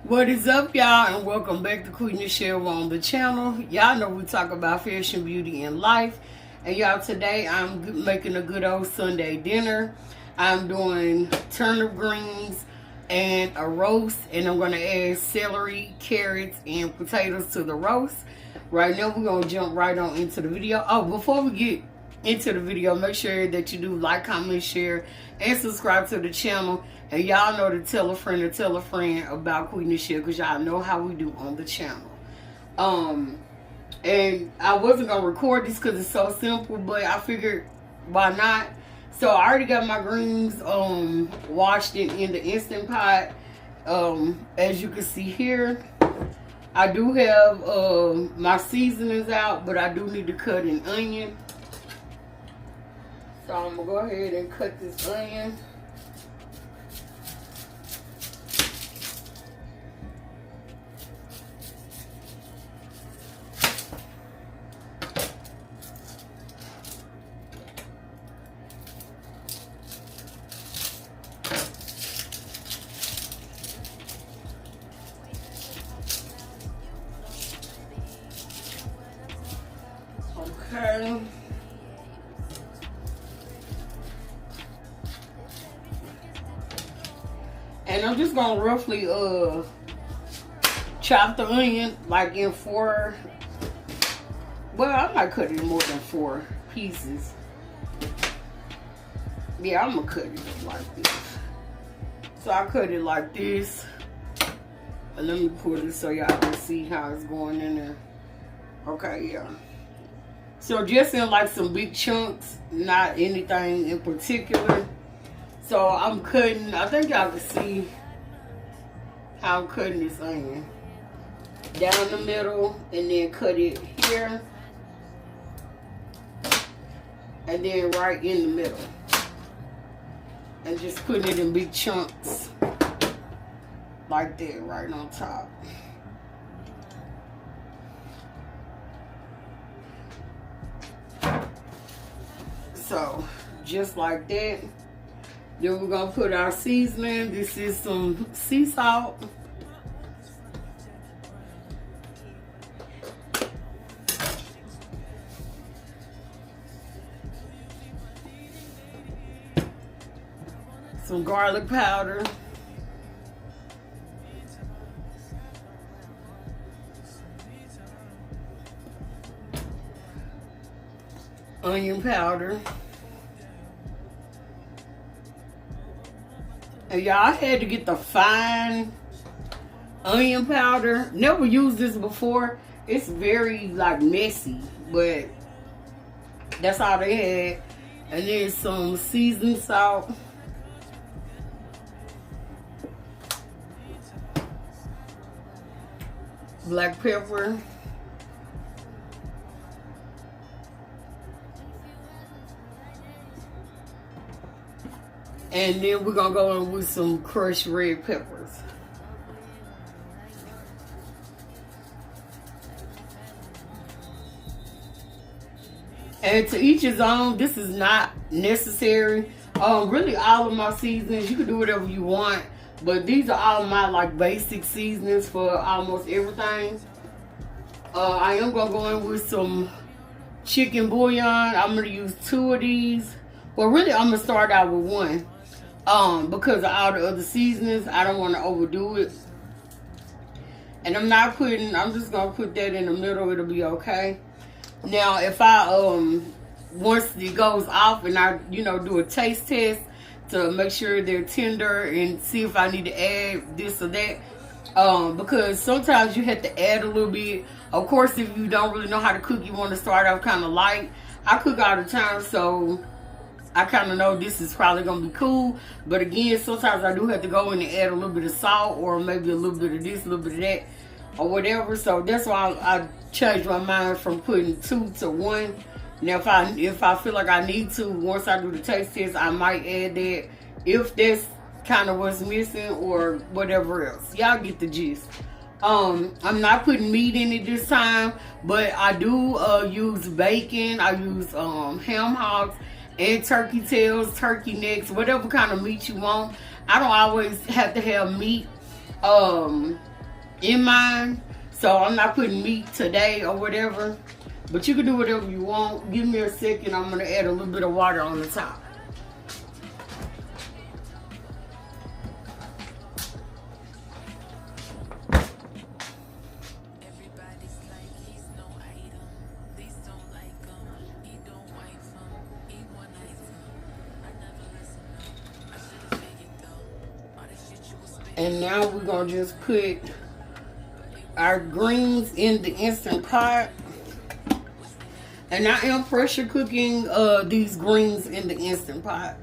What is up, y'all, and welcome back to Qui Nichelle on the channel. Y'all know we talk about fashion, beauty, and life. And y'all, today I'm making a good old Sunday dinner. I'm doing turnip greens and a roast, and I'm going to add celery, carrots, and potatoes to the roast. Right now, we're going to jump right on into the video. Oh, before we get into the video, make sure that you do like, comment, share, and subscribe to the channel. And y'all know to tell a friend about Qui Nichelle, because y'all know how we do on the channel. And I wasn't going to record this because it's so simple, but I figured why not. So I already got my greens washed in the Instant Pot. As you can see here, I do have my seasonings out, but I do need to cut an onion. So I'm going to go ahead and cut this onion. Okay. And I'm just gonna roughly chop the onion like in 4. Well, I might cut it more than 4 pieces. Yeah, I'm gonna cut it like this. So I cut it like this. And let me pour this so y'all can see how it's going in there. Okay, yeah. So just in like some big chunks, not anything in particular. So I'm cutting, I think y'all can see how I'm cutting this onion. Down the middle, and then cut it here. And then right in the middle. And just putting it in big chunks. Like that, right on top. So, just like that. Then we're going to put our seasoning. This is some sea salt. Some garlic powder. Onion powder. And y'all, I had to get the fine onion powder. Never used this before. It's very like messy, but that's all they had. And then some seasoned salt. Black pepper. And then we're going to go in with some crushed red peppers. And to each his own, this is not necessary. Really all of my seasonings, you can do whatever you want. But these are all my like basic seasonings for almost everything. I am going to go in with some chicken bouillon. I'm going to use 2 of these. Well, really, I'm going to start out with 1. Because of all the other seasonings, I don't want to overdo it. And I'm just going to put that in the middle. It'll be okay. Now, if I, once it goes off and I, do a taste test to make sure they're tender and see if I need to add this or that. Because sometimes you have to add a little bit. Of course, if you don't really know how to cook, you want to start off kind of light. I cook all the time, so I kind of know this is probably going to be cool. But again, sometimes I do have to go in and add a little bit of salt or maybe a little bit of this, a little bit of that or whatever. So that's why I changed my mind from putting 2 to 1. Now, if I feel like I need to, once I do the taste test, I might add that if that's kind of what's missing or whatever else. Y'all get the gist. I'm not putting meat in it this time, but I do use bacon. I use ham hocks. and turkey tails, turkey necks, whatever kind of meat you want. I don't always have to have meat in mind, so I'm not putting meat today or whatever. But you can do whatever you want. Give me a second. I'm gonna add a little bit of water on the top. And now we're gonna just put our greens in the Instant Pot. And I am pressure cooking these greens in the Instant Pot.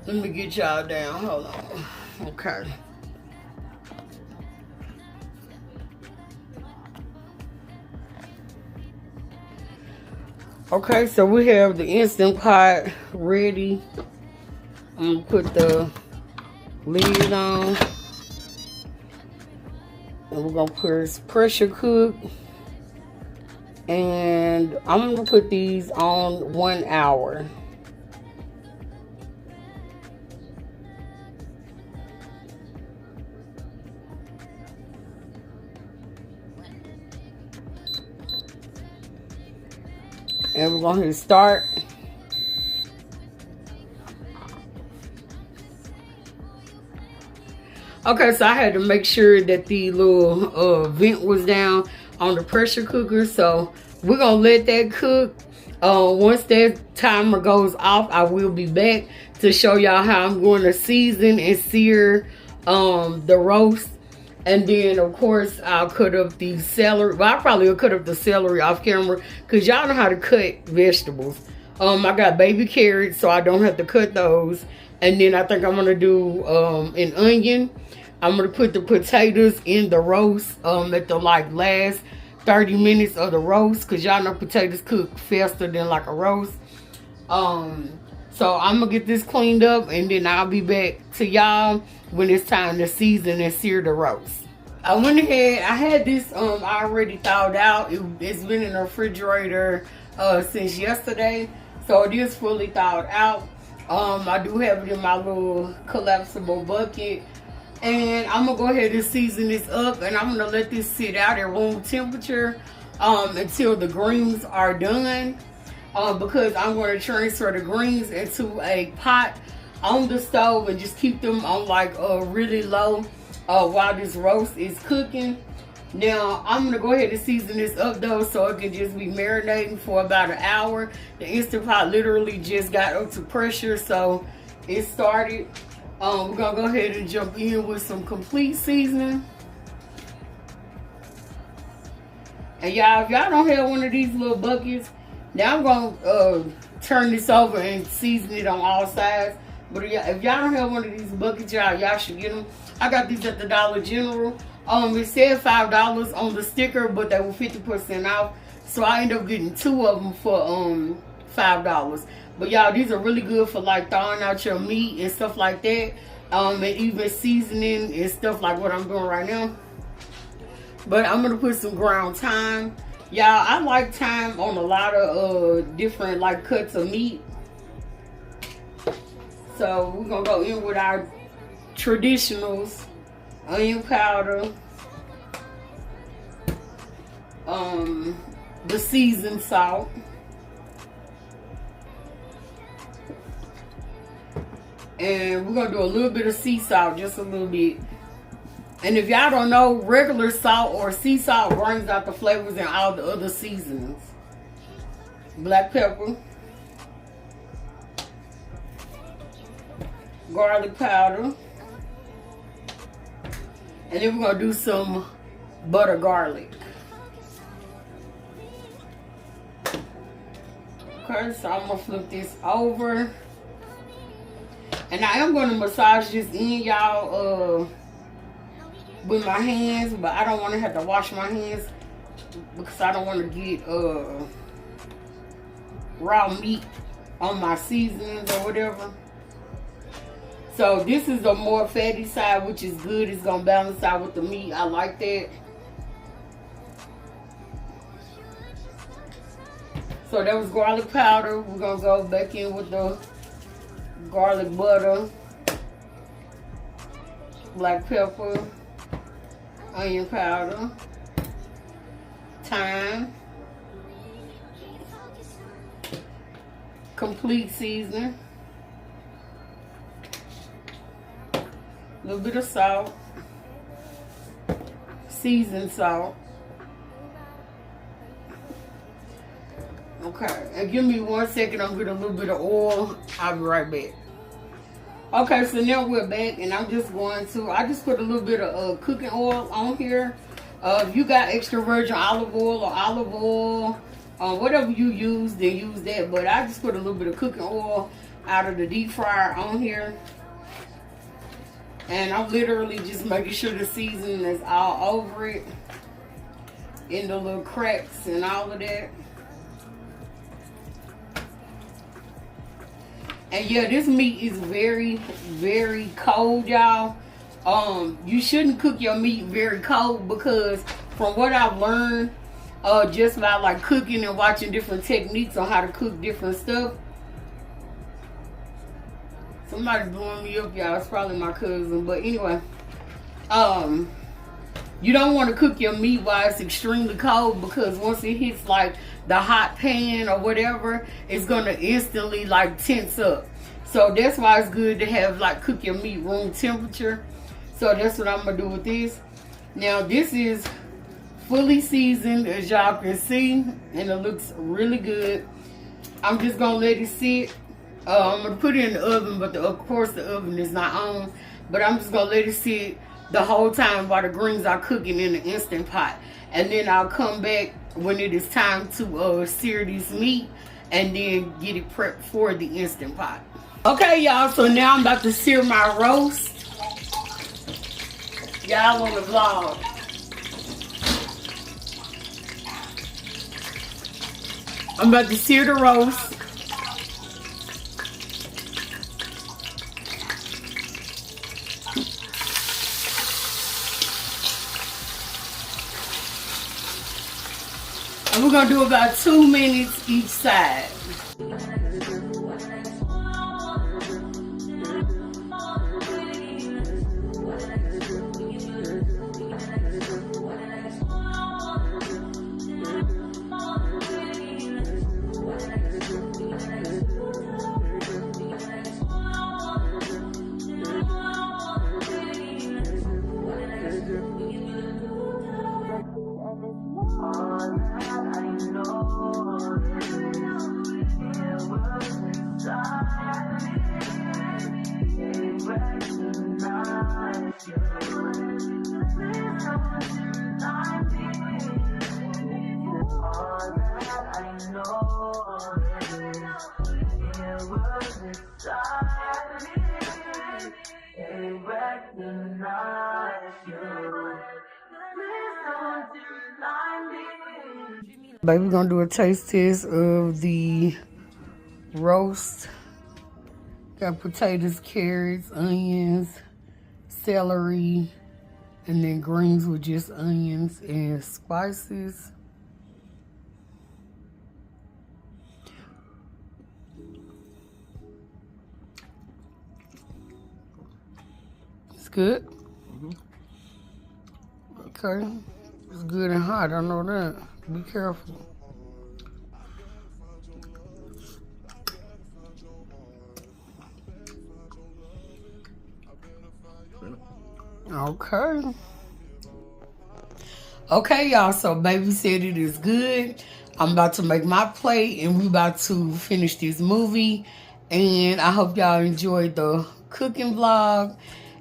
Let me get y'all down, hold on. Okay. Okay, so we have the Instant Pot ready. I'm gonna put the lid on. And we're gonna put pressure cook. And I'm gonna put these on 1 hour. And we're gonna hit start. Okay, so I had to make sure that the little vent was down on the pressure cooker. So we're gonna let that cook. Once that timer goes off, I will be back to show y'all how I'm going to season and sear the roast. And then of course I'll cut up the celery. Well, I probably will cut up the celery off camera because y'all know how to cut vegetables. I got baby carrots, so I don't have to cut those. And then I think I'm gonna do an onion. I'm gonna put the potatoes in the roast at the last 30 minutes of the roast, because y'all know potatoes cook faster than like a roast. So I'm gonna get this cleaned up, and then I'll be back to y'all when it's time to season and sear the roast. I went ahead, I had this already thawed out. It's been in the refrigerator since yesterday, so it is fully thawed out. I do have it in my little collapsible bucket. And I'm gonna go ahead and season this up, and I'm gonna let this sit out at room temperature until the greens are done, because I'm going to transfer the greens into a pot on the stove and just keep them on like really low while this roast is cooking. Now I'm gonna go ahead and season this up though, so it can just be marinating for about an hour. The Instant Pot literally just got up to pressure, so it started. We're gonna go ahead and jump in with some complete seasoning. And y'all, if y'all don't have one of these little buckets, now I'm gonna turn this over and season it on all sides. But if y'all don't have one of these buckets, y'all should get them. I got these at the Dollar General. It said $5 on the sticker, but they were 50% off. So I ended up getting 2 of them for $5. But y'all, these are really good for like thawing out your meat and stuff like that. And even seasoning and stuff like what I'm doing right now. But I'm gonna put some ground thyme. Y'all, I like thyme on a lot of different like cuts of meat. So we're gonna go in with our traditionals. Onion powder. The seasoned salt. And we're gonna do a little bit of sea salt, just a little bit. And if y'all don't know, regular salt or sea salt brings out the flavors in all the other seasonings. Black pepper. Garlic powder. And then we're gonna do some butter garlic. Okay, so I'm gonna flip this over. And I am gonna massage this in, y'all, with my hands, but I don't wanna have to wash my hands because I don't wanna get raw meat on my seasonings or whatever. So this is a more fatty side, which is good. It's gonna balance out with the meat. I like that. So that was garlic powder. We're gonna go back in with the garlic butter, black pepper, onion powder, thyme, complete seasoning, a little bit of salt, seasoned salt. Okay, and give me 1 second, I'm getting a little bit of oil. I'll be right back. Okay, so now we're back, and I'm just going to, I just put a little bit of cooking oil on here. If you got extra virgin olive oil or olive oil, whatever you use, then use that. But I just put a little bit of cooking oil out of the deep fryer on here. And I'm literally just making sure the seasoning is all over it, in the little cracks and all of that. And yeah, this meat is very, very cold, y'all. You shouldn't cook your meat very cold, because from what I've learned, just by like cooking and watching different techniques on how to cook different stuff. Somebody's blowing me up, y'all. It's probably my cousin. But anyway, you don't want to cook your meat while it's extremely cold, because once it hits like the hot pan or whatever, it's going to instantly like tense up. So that's why it's good to have like cook your meat room temperature. So that's what I'm going to do with this. Now this is fully seasoned, as y'all can see, and it looks really good. I'm just going to let it sit. I'm going to put it in the oven, but of course the oven is not on. But I'm just going to let it sit the whole time while the greens are cooking in the Instant Pot. And then I'll come back when it is time to sear this meat and then get it prepped for the Instant Pot. Okay, y'all, so now I'm about to sear my roast. Y'all on the vlog. I'm about to sear the roast. And we're gonna do about 2 minutes each side. Baby, we're gonna do a taste test of the roast. Got potatoes, carrots, onions, celery, and then greens with just onions and spices. It's good. Okay, it's good and hot. I know that. Be careful. Okay. Okay, y'all. So baby said it is good. I'm about to make my plate, and we about to finish this movie. And I hope y'all enjoyed the cooking vlog.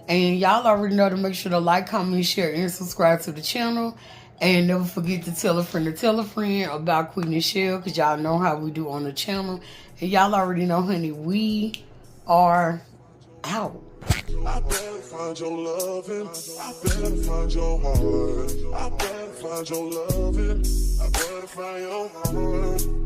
And y'all already know to make sure to like, comment, share, and subscribe to the channel. And never forget to tell a friend about Qui Nichelle, because y'all know how we do on the channel. And y'all already know, honey, we are out. I better find your loving. I better find your heart. I better find your loving. I better find your heart.